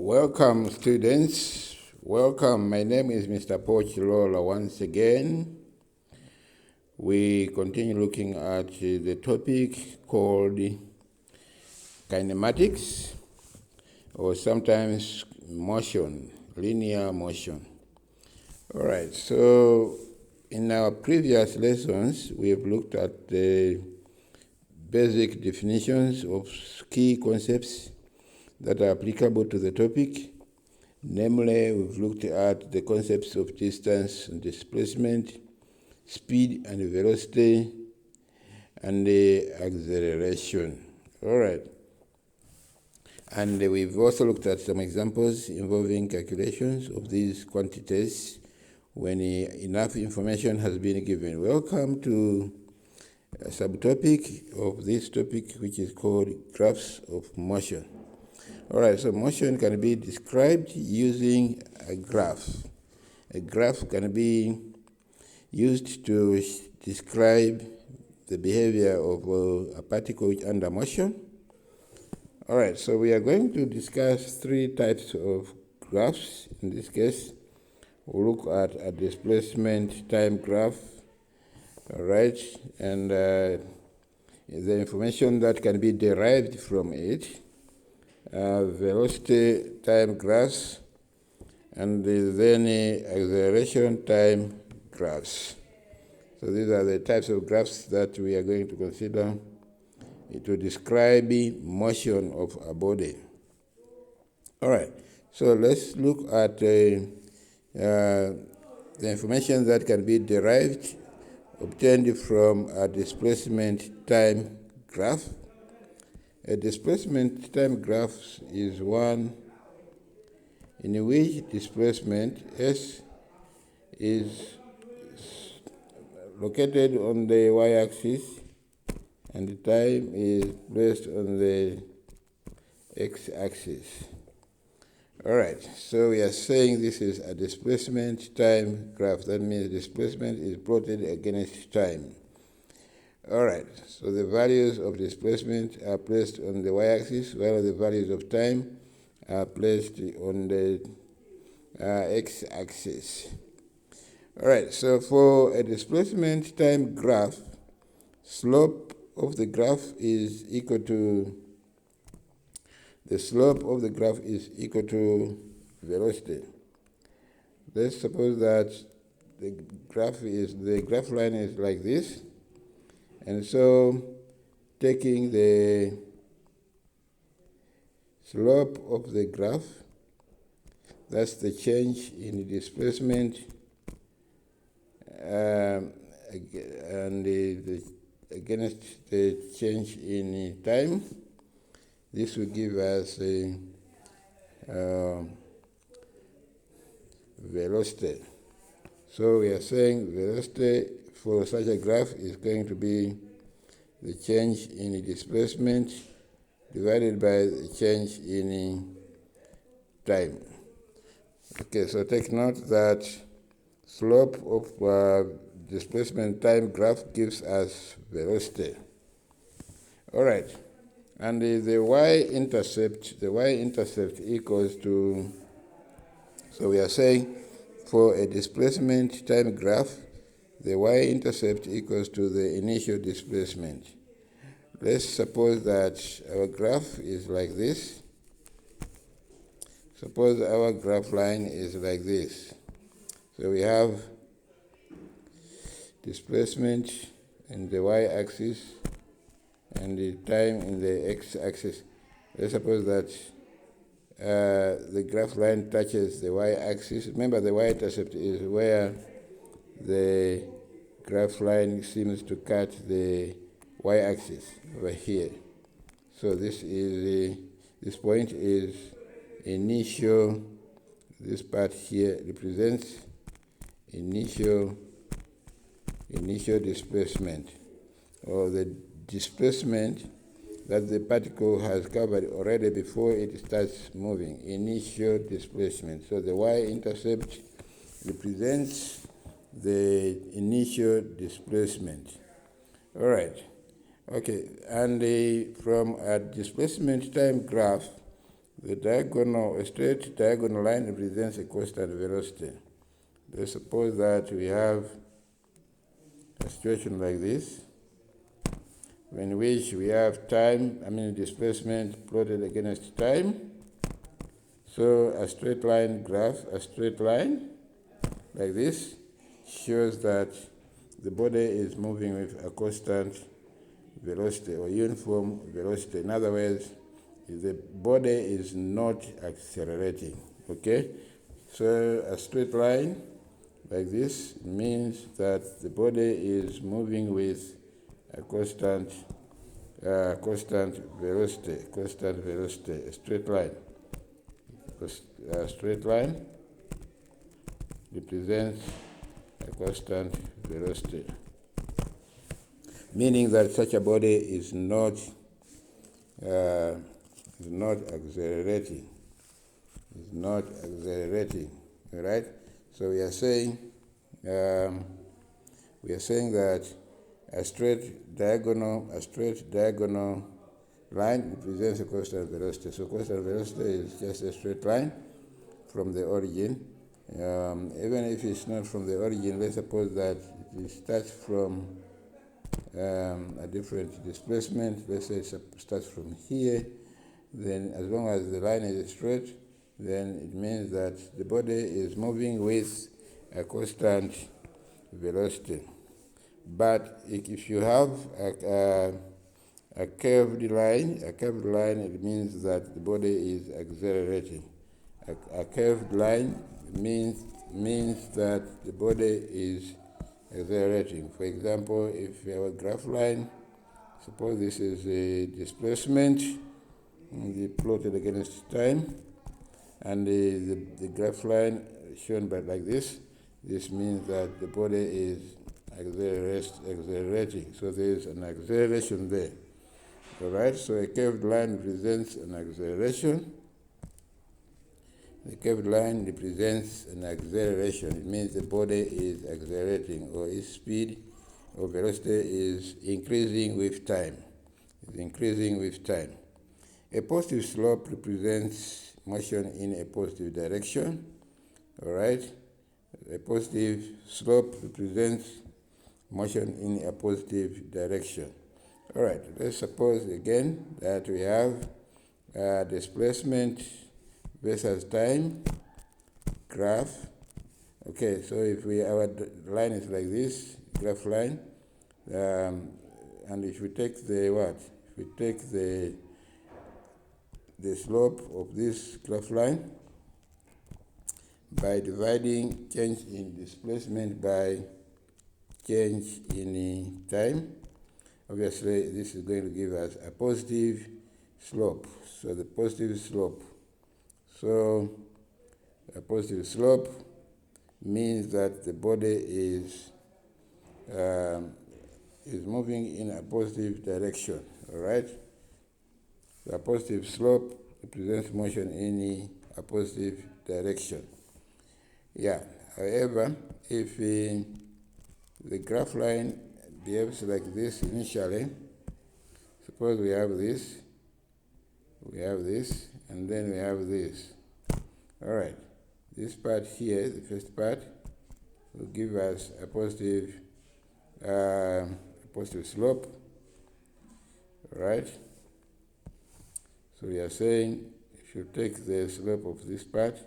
Welcome, students. Welcome. My name is Mr. Pochilola once again. We continue looking at the topic called kinematics, or sometimes motion, linear motion. All right, so in our previous lessons, we have looked at the basic definitions of key concepts that are applicable to the topic. Namely, we've looked at the concepts of distance and displacement, speed and velocity, and the acceleration. All right. And we've also looked at some examples involving calculations of these quantities when enough information has been given. Welcome to a subtopic of this topic, which is called graphs of motion. All right, so motion can be described using a graph. A graph can be used to describe the behavior of a particle under motion. All right, so we are going to discuss three types of graphs. In this case, we'll look at a displacement time graph, all right, and the information that can be derived from it, velocity time graphs, and then acceleration time graphs. So these are the types of graphs that we are going to consider to describe motion of a body. All right, so let's look at the information that can be derived, obtained from a displacement time graph. A displacement time graph is one in which displacement S is located on the y-axis and the time is placed on the x-axis. All right, so we are saying this is a displacement time graph. That means displacement is plotted against time. All right, so the values of displacement are placed on the y-axis, while the values of time are placed on the x-axis. All right, so for a displacement time graph, slope of the graph is equal to, the slope of the graph is equal to velocity. Let's suppose that the graph line is like this. And so, taking the slope of the graph, that's the change in the displacement, and against the change in time, this will give us a velocity. So we are saying velocity for such a graph is going to be the change in the displacement divided by the change in time. Okay, so take note that slope of displacement time graph gives us velocity. All right, and the y-intercept equals to, so we are saying for a displacement time graph, the y-intercept equals to the initial displacement. Let's suppose that our graph is like this. Suppose our graph line is like this. So we have displacement in the y-axis and the time in the x-axis. Let's suppose that the graph line touches the y-axis. Remember, the y-intercept is where the graph line seems to cut the y-axis over here. So this point is initial. This part here represents initial displacement, or the displacement that the particle has covered already before it starts moving, initial displacement. So the y-intercept represents the initial displacement. All right. Okay, and from a displacement time graph, A straight diagonal line represents a constant velocity. Let's suppose that we have a situation like this, in which we have displacement plotted against time. So a straight line graph, a straight line like this, shows that the body is moving with a constant velocity or uniform velocity. In other words, the body is not accelerating, okay? So a straight line like this means that the body is moving with a constant velocity, a straight line. A straight line represents a constant velocity, meaning that such a body is not accelerating. All right. So we are saying that a straight diagonal line represents a constant velocity. So constant velocity is just a straight line from the origin. Even if it's not from the origin, let's suppose that it starts from a different displacement. Let's say it starts from here. Then as long as the line is straight, then it means that the body is moving with a constant velocity. But if you have a curved line, it means that the body is accelerating. A curved line means that the body is accelerating. For example, if you have a graph line, suppose this is a displacement plotted against time, and the graph line shown by like this means that the body is accelerating. So there is an acceleration there. All right, so a curved line represents an acceleration. The curved line represents an acceleration. It means the body is accelerating, or its speed or velocity is increasing with time. A positive slope represents motion in a positive direction. All right, a positive slope represents motion in a positive direction. All right, let's suppose again that we have displacement versus time graph. Okay, so if our line is like this, graph line, and if we take the slope of this graph line by dividing change in displacement by change in time, obviously this is going to give us a positive slope. So the positive slope. So a positive slope means that the body is moving in a positive direction. All right. So a positive slope represents motion in a positive direction. Yeah. However, if the graph line behaves like this initially, suppose we have this, and then we have this. All right. This part here, the first part, will give us a positive slope. All right. So we are saying if you take the slope of this part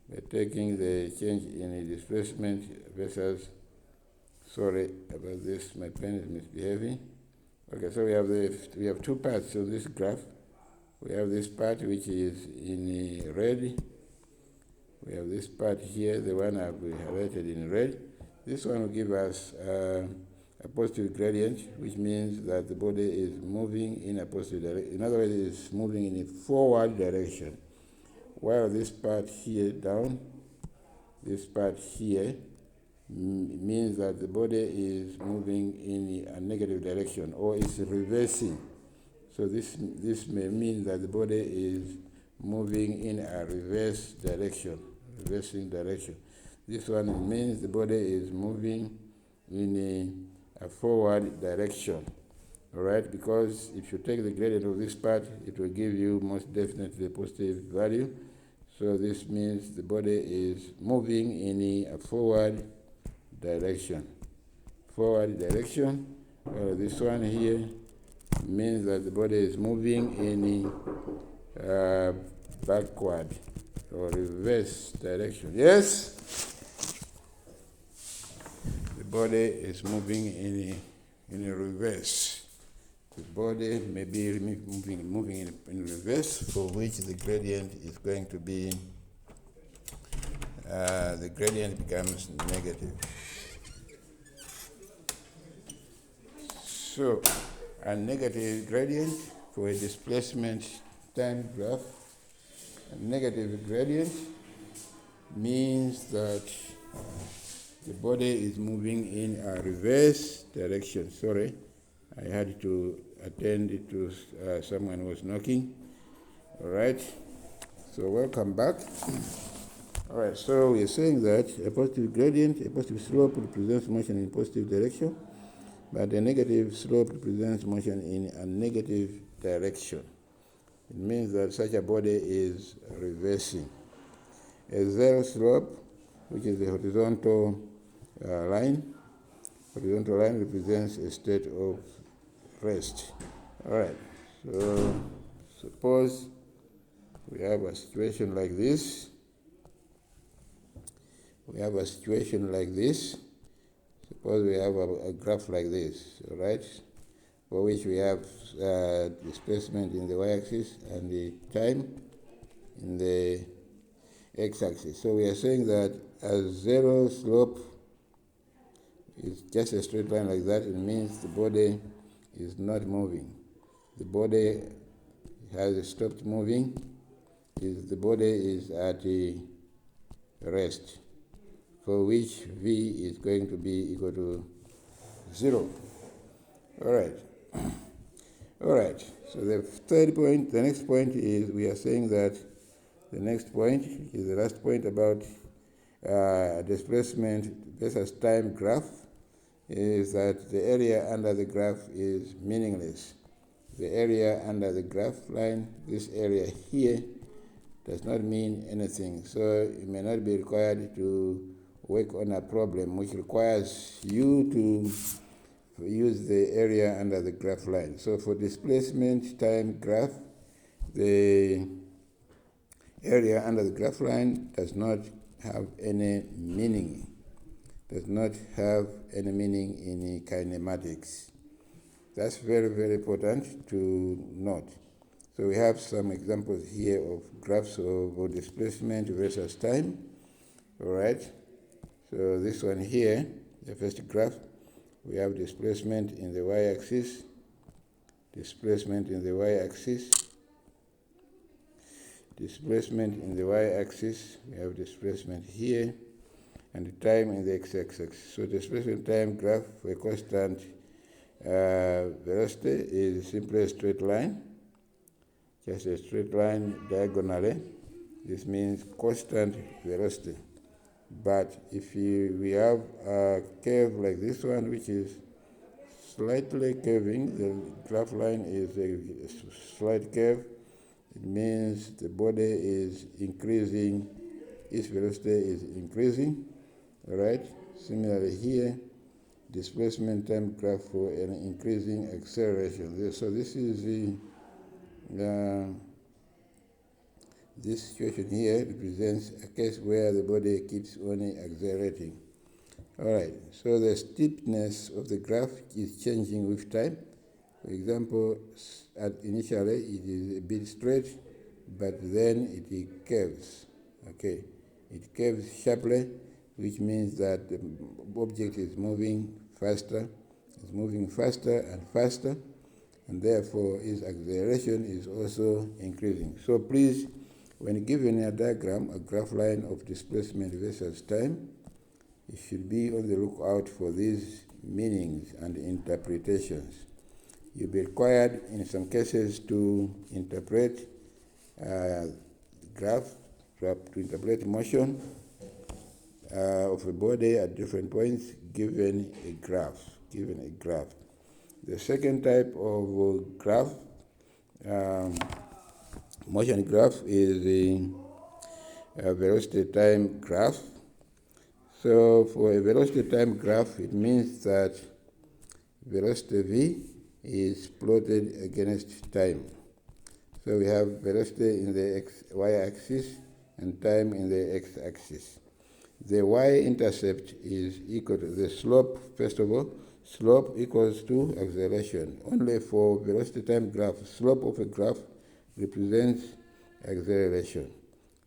by taking the change in the displacement versus, sorry about this, my pen is misbehaving. Okay, so we have two parts of this graph. We have this part which is in red. We have this part here, the one I've highlighted in red. This one will give us a positive gradient, which means that the body is moving in a positive direction. In other words, it's moving in a forward direction. While this part here down, this part here means that the body is moving in a negative direction, or it's reversing. So this may mean that the body is moving in a reversing direction. This one means the body is moving in a forward direction. all right, because if you take the gradient of this part, it will give you most definitely a positive value. So this means the body is moving in a forward direction. Forward direction. This one here means that the body is moving in backward or reverse direction. Yes? The body is moving in a reverse. The body may be moving in reverse, for which the gradient is going to be, the gradient becomes negative. So, a negative gradient for a displacement time graph, a negative gradient means that the body is moving in a reverse direction. Sorry, I had to attend to someone who was knocking. All right, so welcome back. All right, so we're saying that a positive gradient, a positive slope represents motion in positive direction, but a negative slope represents motion in a negative direction. It means that such a body is reversing. A zero slope, which is the horizontal line represents a state of rest. All right, so suppose we have a situation like this. Suppose we have a graph like this, all right, for which we have displacement in the y-axis and the time in the x-axis. So we are saying that a zero slope is just a straight line like that. It means the body is not moving. The body has stopped moving. The body is at a rest, for which v is going to be equal to 0. All right. So the next point is, we are saying that the next point is the last point about displacement versus time graph, is that the area under the graph is meaningless. The area under the graph line, this area here, does not mean anything. So you may not be required to work on a problem which requires you to use the area under the graph line. So for displacement time graph, the area under the graph line does not have any meaning. In kinematics. That's very, very important to note. So we have some examples here of graphs of displacement versus time. All right. So this one here, the first graph, we have displacement in the y-axis. Displacement in the y-axis. We have displacement here, and the time in the x-axis. So displacement time graph for a constant velocity is simply a straight line, just a straight line diagonally. This means constant velocity. But if we have a curve like this one, which is slightly curving, the graph line is a slight curve, it means the body is increasing, its velocity is increasing. All right. Similarly here, displacement time graph for an increasing acceleration. So this is this situation here represents a case where the body keeps only accelerating. All right. So the steepness of the graph is changing with time. For example, initially it is a bit straight, but then it curves. Okay, it curves sharply, which means that the object is moving faster. It's moving faster and faster, and therefore its acceleration is also increasing. So please, when given a diagram, a graph line of displacement versus time, you should be on the lookout for these meanings and interpretations. You'll be required in some cases to interpret graph, to interpret motion of a body at different points given a graph. The second type of graph, um, motion graph, is the velocity time graph. So for a velocity time graph, it means that velocity v is plotted against time. So we have velocity in the y-axis and time in the x-axis. The y-intercept is equal to the slope, first of all. Slope equals to acceleration. Only for velocity time graph, slope of a graph represents acceleration.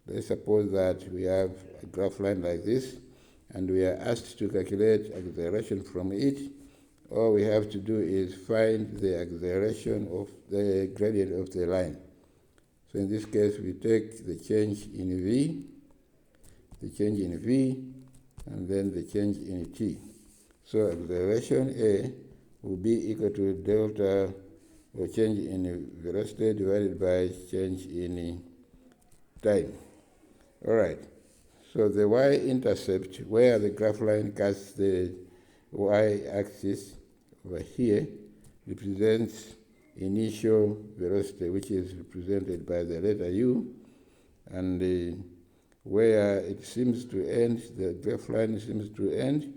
Let's suppose that we have a graph line like this, and we are asked to calculate acceleration from it. All we have to do is find the acceleration of the gradient of the line. So in this case, we take the change in v, and then the change in t. So acceleration A will be equal to delta, or change in velocity divided by change in time. All right. So the y-intercept, where the graph line cuts the y-axis over here, represents initial velocity, which is represented by the letter u, and where it seems to end, the graph line seems to end,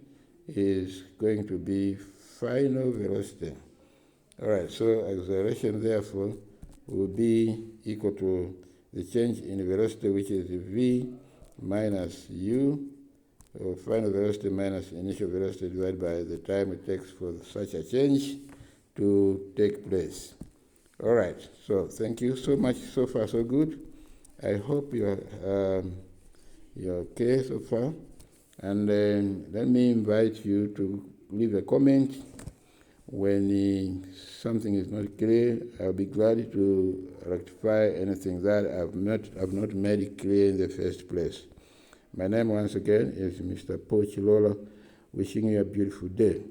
is going to be final velocity. All right, so acceleration, therefore, will be equal to the change in velocity, which is v minus u, or final velocity minus initial velocity, divided by the time it takes for such a change to take place. All right, so thank you so much. So far, so good. I hope you're okay so far. And let me invite you to leave a comment when something is not clear. I'll be glad to rectify anything that I've not made it clear in the first place. My name once again is Mr. Paul Chilola, wishing you a beautiful day.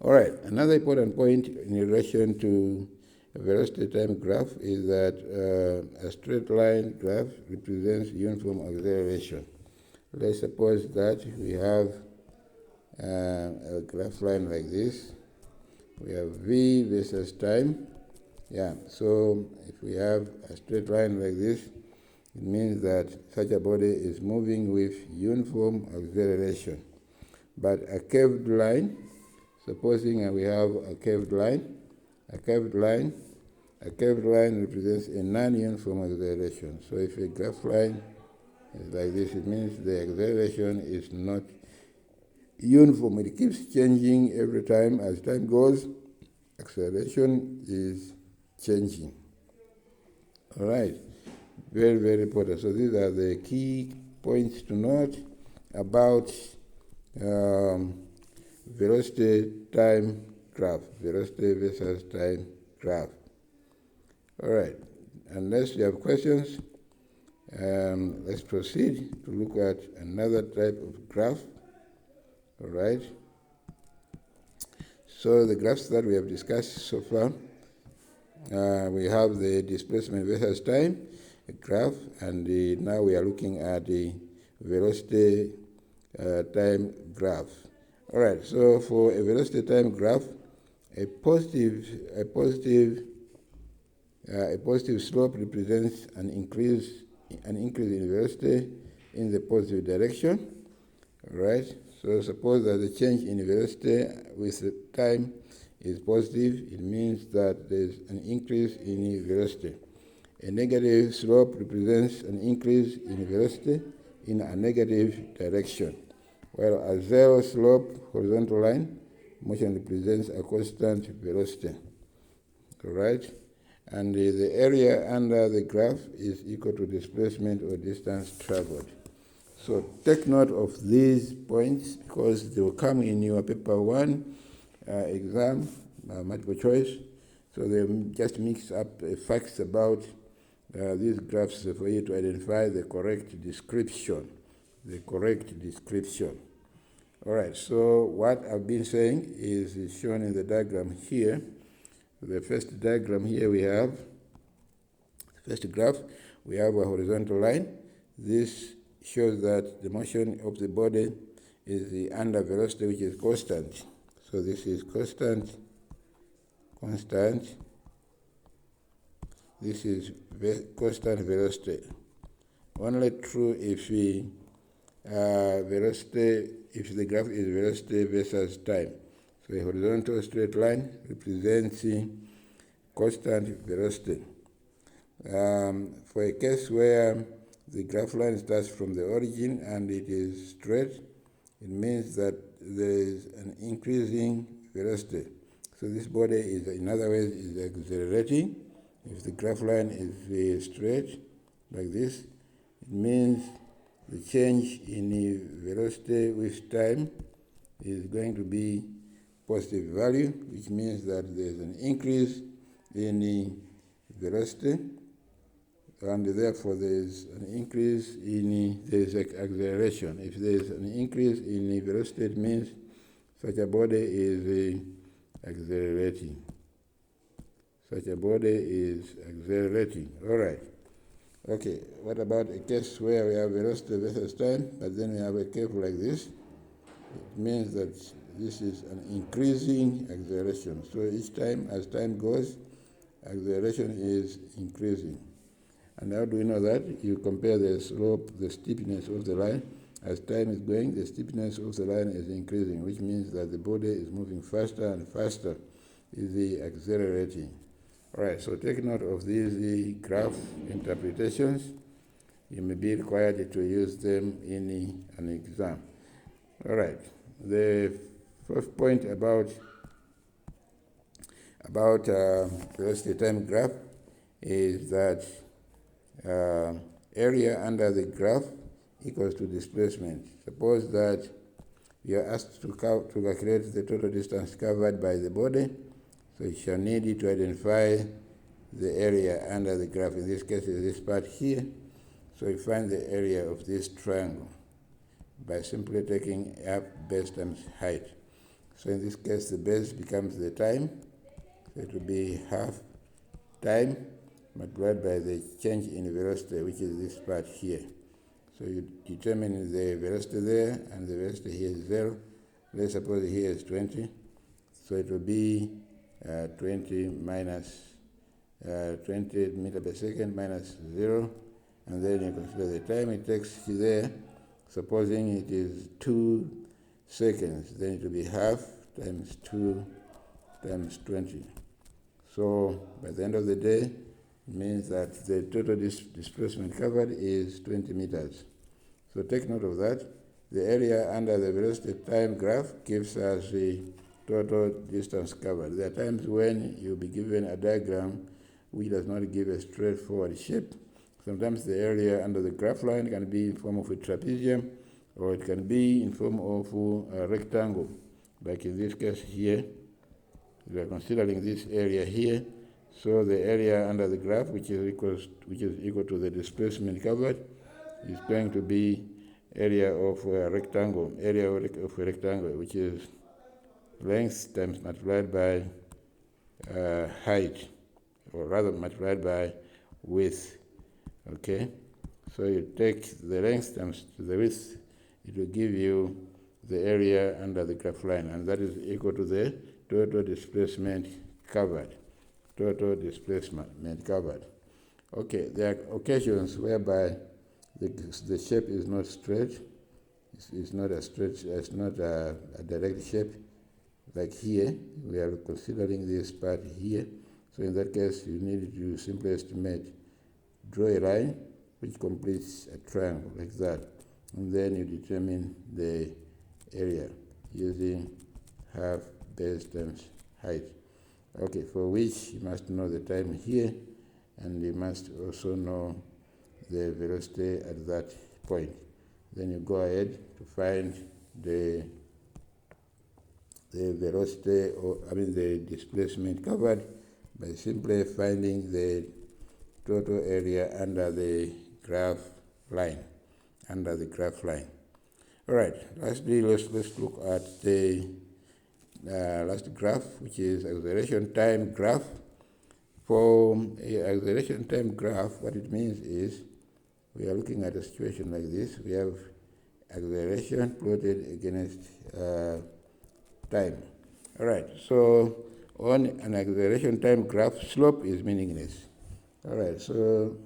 All right, another important point in relation to a velocity time graph is that a straight line graph represents uniform acceleration. Let's suppose that we have a graph line like this. We have v versus time. Yeah, so if we have a straight line like this, it means that such a body is moving with uniform acceleration. But a curved line, supposing we have a curved line represents a non-uniform acceleration. So if a graph line is like this, it means the acceleration is not uniform. It keeps changing every time. As time goes, acceleration is changing. All right, very, very important. So these are the key points to note about velocity time graph, velocity versus time graph. All right, unless you have questions, let's proceed to look at another type of graph. All right. So the graphs that we have discussed so far, we have the displacement versus time graph, and now we are looking at the velocity time graph. All right. So for a velocity time graph, a positive slope represents an increase in velocity in the positive direction. All right. So suppose that the change in velocity with the time is positive, it means that there's an increase in velocity. A negative slope represents an increase in velocity in a negative direction, while a zero slope horizontal line motion represents a constant velocity. All right? And the area under the graph is equal to displacement or distance traveled. So take note of these points because they will come in your paper 1 exam, multiple choice. So they just mix up facts about these graphs for you to identify the correct description. All right, so what I've been saying is shown in the diagram here. The first diagram here we have, first graph, we have a horizontal line. This shows that the motion of the body is the under velocity, which is constant. So this is constant constant. This is constant velocity. Only true if the graph is velocity versus time. So a horizontal straight line represents constant velocity. For a case where the graph line starts from the origin and it is straight, it means that there is an increasing velocity. So this body is, in other words, is accelerating. If the graph line is straight like this, it means the change in the velocity with time is going to be positive value, which means that there's an increase in the velocity, and therefore there's an increase in there's acceleration. If there's an increase in the velocity, it means such a body is accelerating. Such a body is accelerating. All right. Okay, what about a case where we have velocity versus time, but then we have a curve like this? It means that this is an increasing acceleration. So each time, as time goes, acceleration is increasing. And how do we know that? You compare the slope, the steepness of the line. As time is going, the steepness of the line is increasing, which means that the body is moving faster and faster, is the accelerating. All right, so take note of these graph interpretations. You may be required to use them in an exam. All right, the first point about velocity time graph is that area under the graph equals to displacement. Suppose that you are asked to calculate the total distance covered by the body, so you shall need to identify the area under the graph. In this case, is this part here. So you find the area of this triangle by simply taking up base times height. So in this case, the base becomes the time. So it will be half time multiplied by the change in velocity, which is this part here. So you determine the velocity there, and the velocity here is 0. Let's suppose here is 20. So it will be 20 minus 20 meters per second minus 0. And then you consider the time it takes there. Supposing it is 2 seconds, then it will be half times 2 times 20. So by the end of the day, it means that the total displacement covered is 20 meters. So take note of that. The area under the velocity time graph gives us the total distance covered. There are times when you'll be given a diagram which does not give a straightforward shape. Sometimes the area under the graph line can be in form of a trapezium, or it can be in form of a rectangle. Like in this case here, we are considering this area here. So the area under the graph, which is equal to the displacement covered, is going to be area of a rectangle, which is length times multiplied by height, or rather multiplied by width. Okay, so you take the length times the width, it will give you the area under the graph line, and that is equal to the total displacement covered. Total displacement covered. Okay, there are occasions whereby the shape is not straight. It's not a direct shape. Like here, we are considering this part here. So in that case, you need to simply estimate, draw a line which completes a triangle like that, and then you determine the area using half base times height. Okay, for which you must know the time here, and you must also know the velocity at that point. Then you go ahead to find the velocity, the displacement covered by simply finding the total area under the graph line. All right, lastly, let's look at the last graph, which is acceleration time graph. For acceleration time graph, what it means is we are looking at a situation like this. We have acceleration plotted against time. All right, so On an acceleration time graph, slope is meaningless. All right, so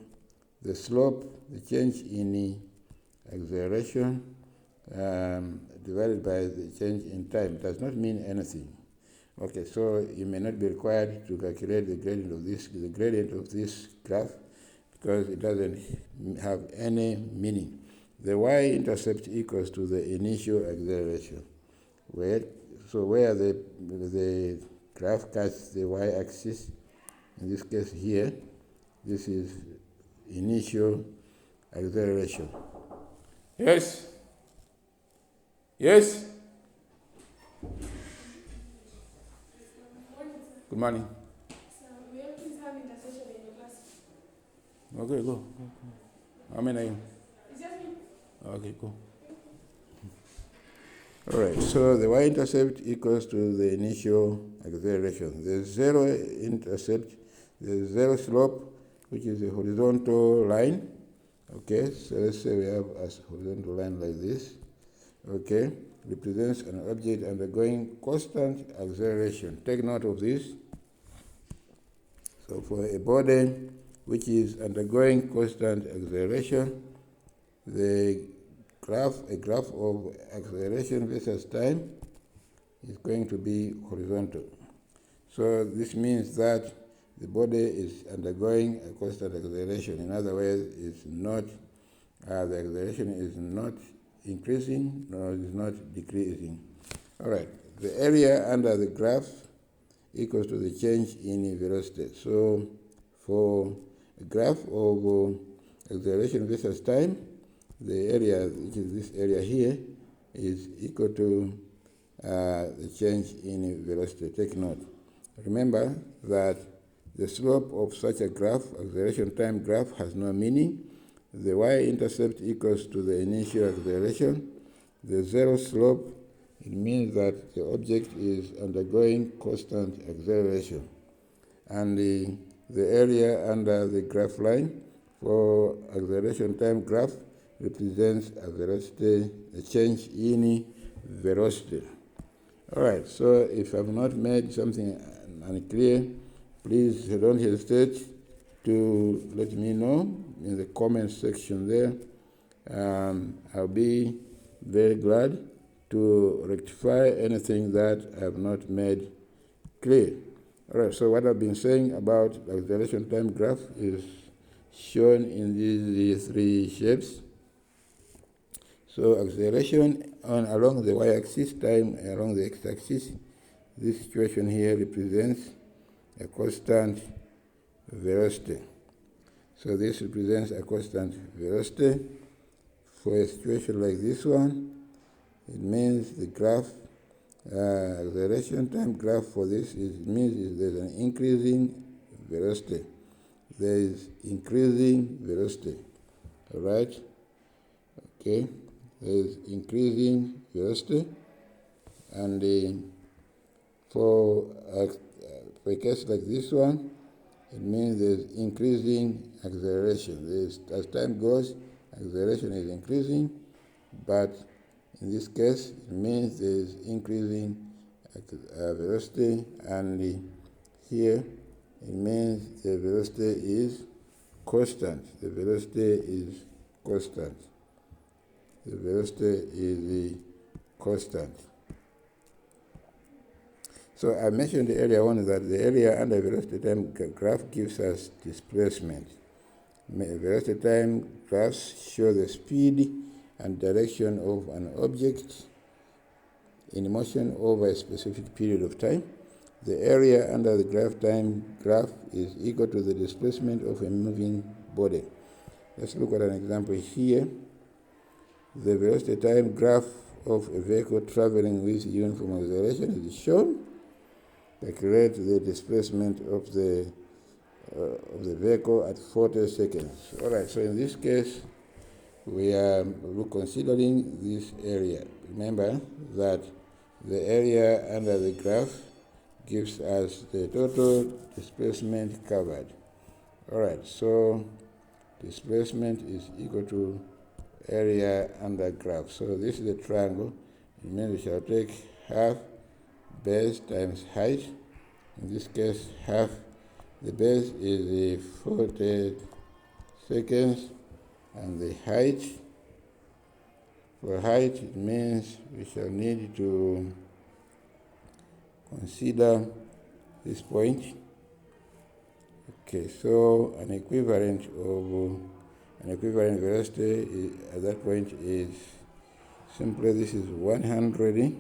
the slope, the change in acceleration divided by the change in time does not mean anything. Okay, so you may not be required to calculate the gradient of this graph, because it doesn't have any meaning. The y-intercept equals to the initial acceleration. Where the graph cuts the y-axis, in this case here, this is initial acceleration. Yes? Yes? Good morning. So we always have intercession in your class. Okay, go. How many are you? It's just me. Okay, go. All right, so the y-intercept equals to the initial acceleration. The zero-intercept, the zero slope, which is a horizontal line. Okay, so let's say we have a horizontal line like this. Okay, represents an object undergoing constant acceleration. Take note of this. So for a body which is undergoing constant acceleration, a graph of acceleration versus time is going to be horizontal. So this means that the body is undergoing a constant acceleration. In other words, the acceleration is not increasing nor is not decreasing. All right, the area under the graph equals to the change in velocity. So for a graph of acceleration versus time, the area, which is this area here, is equal to the change in velocity. Take note. Remember that the slope of such a graph, acceleration time graph, has no meaning. The y-intercept equals to the initial acceleration. The zero slope, it means that the object is undergoing constant acceleration. And the area under the graph line for acceleration time graph represents a velocity, a change in velocity. All right, so if I've not made something unclear, please don't hesitate to let me know in the comment section there. I'll be very glad to rectify anything that I have not made clear. All right, so what I've been saying about the acceleration time graph is shown in these three shapes. So acceleration along the y-axis, time along the x-axis. This situation here represents a constant velocity. So this represents a constant velocity. For a situation like this one, it means the graph, acceleration time graph for this means there's an increasing velocity. There is increasing velocity. All right? Okay? There is increasing velocity. And for a case like this one, it means there's increasing acceleration. As time goes, acceleration is increasing, but in this case, it means there's increasing velocity, and here it means the velocity is constant. The velocity is constant. The velocity is constant. So I mentioned earlier on that the area under velocity time graph gives us displacement. Velocity time graphs show the speed and direction of an object in motion over a specific period of time. The area under the graph is equal to the displacement of a moving body. Let's look at an example here. The velocity time graph of a vehicle traveling with uniform acceleration is shown. Calculate the displacement of the vehicle at 40 seconds. All right, so in this case, we are considering this area. Remember that the area under the graph gives us the total displacement covered. All right, so displacement is equal to area under graph. So this is a triangle. It means we shall take half base times height In this case, half the base is the 40 seconds, and the height, for height it means we shall need to consider this point. Okay, so an equivalent velocity at that point is simply, this is 100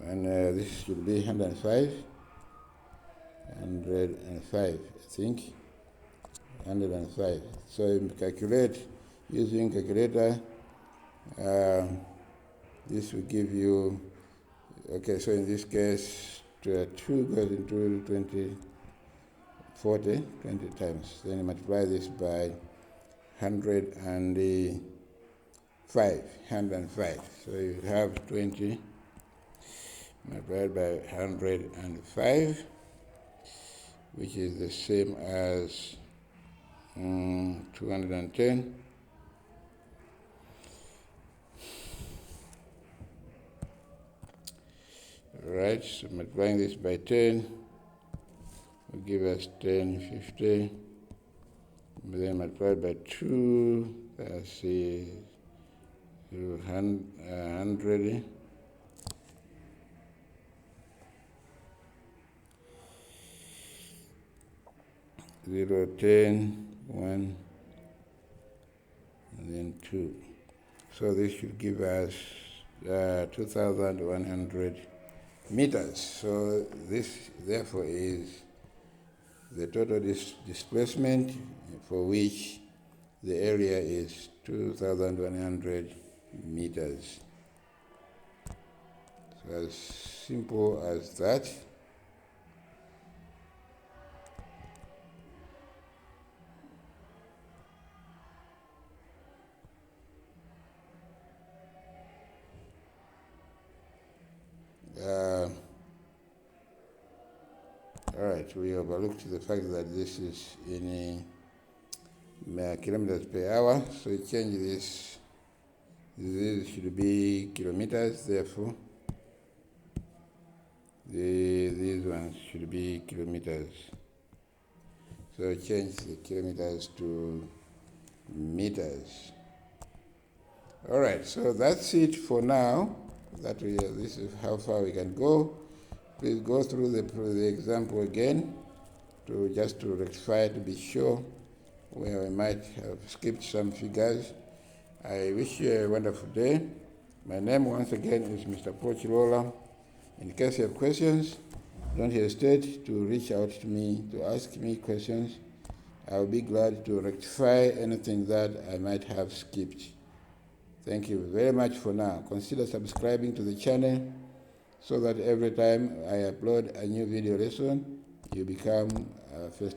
and this should be 105, I think, 105. So you calculate using calculator. This will give you, okay, so in this case, 2 goes into 20 times. Then you multiply this by 105. So you have 20 multiplied by 105, which is the same as 210. Right, so multiplying this by 10 will give us 1050. Then multiplied by 2, that's 100. 0, 10, 1, and then 2. So this should give us 2,100 meters. So this, therefore, is the total displacement for which the area is 2,100 meters. So as simple as that. All right, we overlooked the fact that this is in kilometers per hour, so we change this. This should be kilometers, therefore these ones should be kilometers. So change the kilometers to meters. All right, so that's it for now. This is how far we can go. Please go through the example again just to rectify, to be sure where we might have skipped some figures. I wish you a wonderful day. My name once again is Mr. Paul Chilola. In case you have questions, don't hesitate to reach out to me, to ask me questions. I'll be glad to rectify anything that I might have skipped. Thank you very much for now. Consider subscribing to the channel so that every time I upload a new video lesson, you become first to